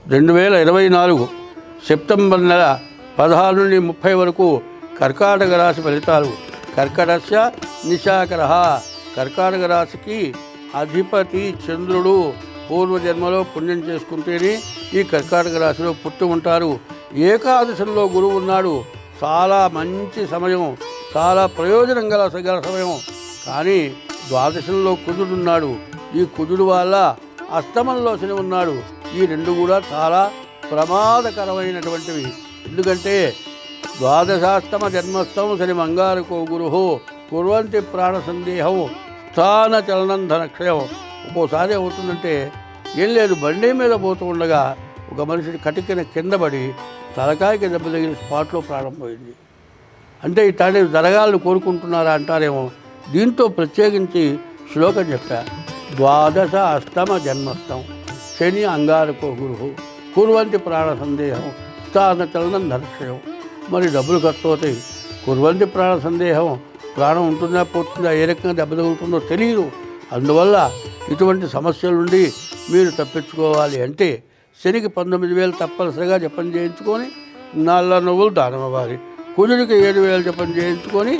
2024 September నెల 16 నుండి 30 వరకు కర్కాటక రాశి ఫలితాలు. కర్కటస్య నిశాకరః. కర్కాటక రాశికి అధిపతి చంద్రుడు. పూర్వజన్మలో పుణ్యం చేసుకుంటేనే ఈ కర్కాటక రాశిలో పుట్టి ఉంటారు. ఏకాదశంలో గురువు ఉన్నాడు. చాలా మంచి సమయం, చాలా ప్రయోజనం గల సమయం. కానీ ద్వాదశంలో కుజుడున్నాడు. ఈ కుజుడు వల్ల అష్టమంలో శని ఉన్నాడు. ఈ రెండు కూడా చాలా ప్రమాదకరమైనటువంటివి. ఎందుకంటే ద్వాదశాష్టమ జన్మస్థం శని మంగారకో గురు కుర్వంతి ప్రాణ సందేహం స్థాన చలనం ధనక్షయం. ఒక్కోసారి ఏమవుతుందంటే ఏం లేదు, బండి మీద పోతూ ఉండగా ఒక మనిషిని కటికిన కింద పడి తలకాయకి దెబ్బ తగిన స్పాట్లో ప్రాణం పోయింది. అంటే ఇట్లాంటివి జరగాలని కోరుకుంటున్నారా అంటారేమో. దీంతో ప్రత్యేకించి శ్లోకం చెప్పా. ద్వాదశ అష్టమ జన్మస్థం శని అంగారకో గురు కుర్వంతి ప్రాణ సందేహం స్థాన చలనం ధనక్షయం. మరి డబ్బులు ఖర్చు అవుతాయి. కుర్వంతి ప్రాణ సందేహం, ప్రాణం ఉంటుందా పోతుందా, ఏ రకంగా దెబ్బ తగులుతుందో తెలియదు. అందువల్ల ఇటువంటి సమస్యల నుండి మీరు తప్పించుకోవాలి అంటే శనికి 19,000 తప్పనిసరిగా జపం చేయించుకొని నల్ల నువ్వులు దానం ఇవ్వాలి. కుజుడికి 7,000 జపం చేయించుకొని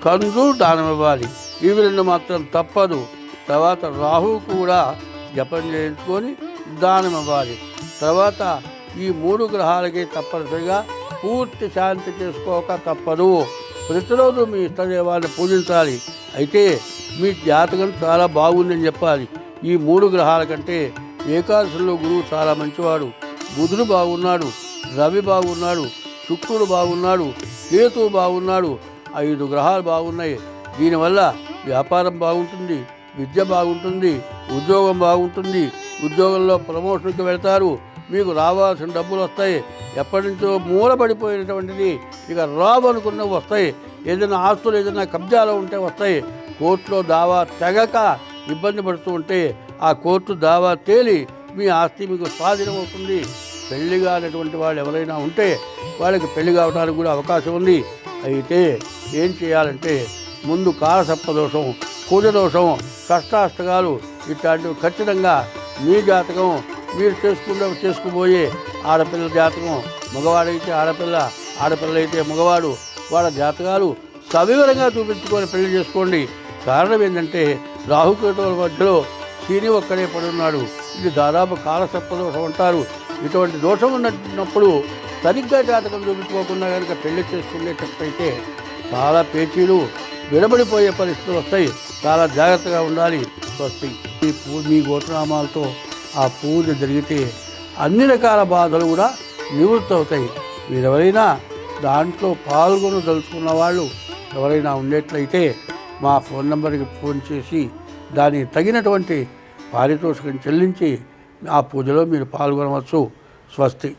కందు దానం ఇవ్వాలి. ఇవి రెండు మాత్రం తప్పదు. తర్వాత రాహు కూడా జపం చేయించుకొని దానం ఇవ్వాలి. తర్వాత ఈ 3 గ్రహాలకి తప్పనిసరిగా పూర్తి శాంతి చేసుకోక తప్పదు. ప్రతిరోజు మీ ఇష్టదేవాన్ని పూజించాలి. అయితే మీ జాతకం చాలా బాగుందని చెప్పాలి. ఈ 3 గ్రహాల కంటే ఏకాదశిలో గురువు చాలా మంచివాడు. బుధుడు బాగున్నాడు, రవి బాగున్నాడు, శుక్రుడు బాగున్నాడు, కేతువు బాగున్నాడు. 5 గ్రహాలు బాగున్నాయి. దీనివల్ల వ్యాపారం బాగుంటుంది, విద్య బాగుంటుంది, ఉద్యోగం బాగుంటుంది. ఉద్యోగంలో ప్రమోషన్కి వెళ్తారు. మీకు రావాల్సిన డబ్బులు వస్తాయి. ఎప్పటి నుంచో మూలపడిపోయినటువంటిది ఇక రావు అనుకున్నవి వస్తాయి. ఏదైనా ఆస్తులు ఏదైనా కబ్జాలో ఉంటే వస్తాయి. కోర్టులో దావా తెగక ఇబ్బంది పడుతూ ఉంటే ఆ కోర్టు దావా తేలి మీ ఆస్తి మీకు స్వాధీనం అవుతుంది. పెళ్లి కానటువంటి వాళ్ళు ఎవరైనా ఉంటే వాళ్ళకి పెళ్లి కావడానికి కూడా అవకాశం ఉంది. అయితే ఏం చేయాలంటే ముందు కాలసర్పదోషం, కుజదోషం, కష్టాష్టకాలు ఇట్లాంటివి ఖచ్చితంగా మీ జాతకం, మీరు చేసుకుపోయే ఆడపిల్ల జాతకం, మగవాడైతే ఆడపిల్ల, ఆడపిల్ల అయితే మగవాడు, వాళ్ళ జాతకాలు సవివరంగా చూపించుకొని పెళ్లి చేసుకోండి. కారణం ఏంటంటే రాహుకేతువుల మధ్యలో శని ఒక్కడే పడి ఉన్నాడు. ఇది దాదాపు కాలసర్పదోషం అంటారు. ఇటువంటి దోషం ఉన్నప్పుడు సరిగ్గా జాతకం చూపించుకోకుండా కనుక పెళ్లి చేసుకునేటట్టయితే చాలా పేచీలు, విడబడిపోయే పరిస్థితులు వస్తాయి. చాలా జాగ్రత్తగా ఉండాలి. వస్తాయి మీ గోత్రనామాలతో ఆ పూజ జరిగితే అన్ని రకాల బాధలు కూడా నివృత్తి అవుతాయి. మీరెవరైనా దాంట్లో పాల్గొనదలుచుకున్న వాళ్ళు ఎవరైనా ఉండేట్లయితే మా ఫోన్ నెంబర్కి ఫోన్ చేసి దానికి తగినటువంటి పారితోషికం చెల్లించి ఆ పూజలో మీరు పాల్గొనవచ్చు. స్వస్తి.